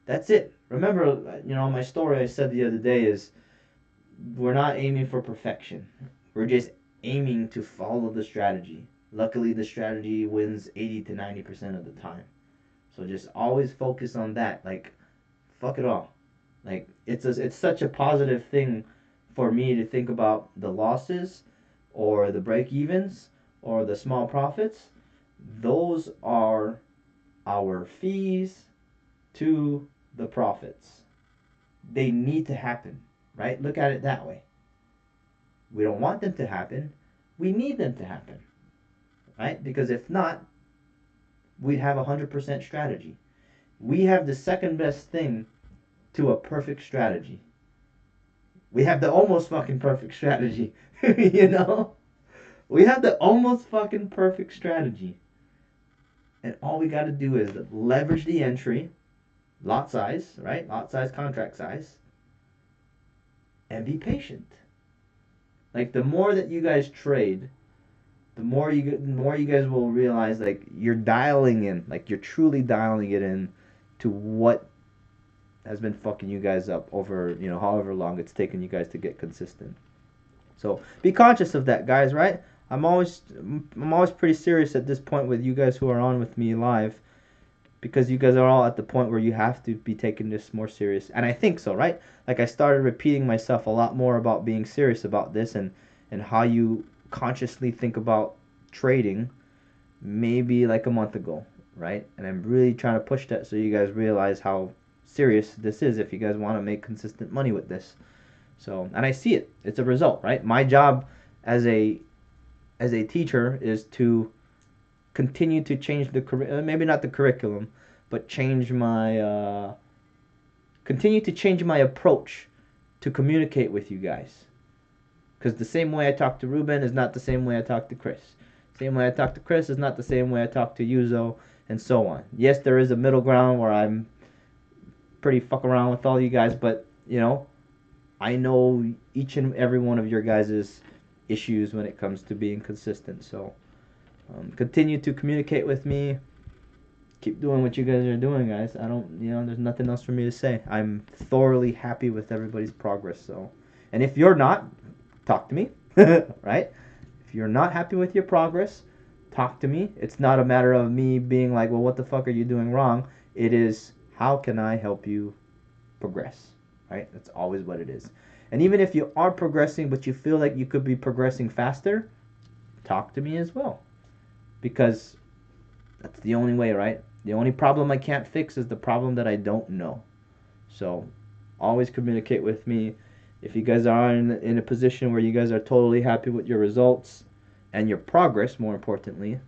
that's it. Remember, my story I said the other day is, we're not aiming for perfection. We're just aiming to follow the strategy. Luckily, the strategy wins 80 to 90% of the time. So just always focus on that. Like, fuck it all. Like, it's such a positive thing for me to think about the losses or the break evens or the small profits. Those are our fees to the profits. They need to happen, right? Look at it that way. We don't want them to happen. We need them to happen, right? Because if not, we'd have 100% strategy. We have the second best thing to a perfect strategy. We have the almost fucking perfect strategy. you know? We have the almost fucking perfect strategy. And all we got to do is leverage the entry, lot size, right? Lot size, contract size, and be patient. Like, the more that you guys trade, the more you guys will realize, like, you're dialing in, like, you're truly dialing it in to what has been fucking you guys up over, however long it's taken you guys to get consistent. So be conscious of that, guys, right? I'm always pretty serious at this point with you guys who are on with me live, because you guys are all at the point where you have to be taking this more serious. And I think so, right? Like, I started repeating myself a lot more about being serious about this and how you consciously think about trading maybe like a month ago, right? And I'm really trying to push that so you guys realize how serious this is if you guys want to make consistent money with this. So, and I see it. It's a result, right? My job as a teacher is to continue to change maybe not the curriculum, but continue to change my approach to communicate with you guys. Because the same way I talk to Ruben is not the same way I talk to Chris. Same way I talk to Chris is not the same way I talk to Yuzo, and so on. Yes, there is a middle ground where I'm pretty fuck around with all you guys, but, I know each and every one of your guys' issues when it comes to being consistent. So continue to communicate with me. Keep doing what you guys are doing, guys. There's nothing else for me to say. I'm thoroughly happy with everybody's progress. So, and if you're not, talk to me, right? If you're not happy with your progress, talk to me. It's not a matter of me being like, well, what the fuck are you doing wrong? It is, how can I help you progress, right? That's always what it is. And even if you are progressing, but you feel like you could be progressing faster, talk to me as well. Because that's the only way, right? The only problem I can't fix is the problem that I don't know. So always communicate with me. If you guys are in a position where you guys are totally happy with your results and your progress, more importantly,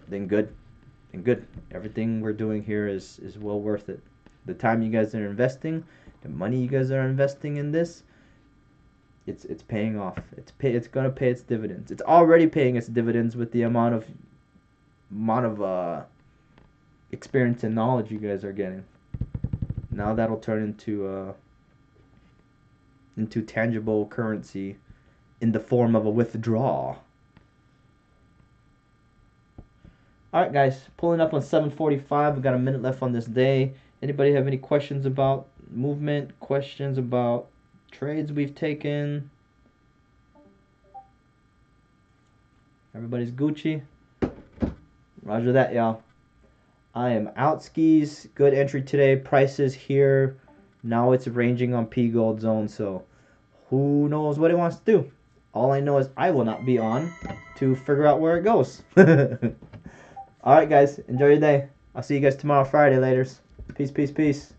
then good. And good. Everything we're doing here is well worth it. The time you guys are investing, the money you guys are investing in this, it's paying off. It's gonna pay its dividends. It's already paying its dividends with the amount of experience and knowledge you guys are getting. Now that'll turn into tangible currency in the form of a withdrawal. Alright guys, pulling up on 7:45. We got a minute left on this day. Anybody have any questions about movement? Questions about trades we've taken? Everybody's Gucci. Roger that, y'all. I am out skis. Good entry today. Prices here. Now it's ranging on P Gold zone, so who knows what it wants to do. All I know is I will not be on to figure out where it goes. Alright guys, enjoy your day. I'll see you guys tomorrow, Friday, laters. Peace, peace, peace.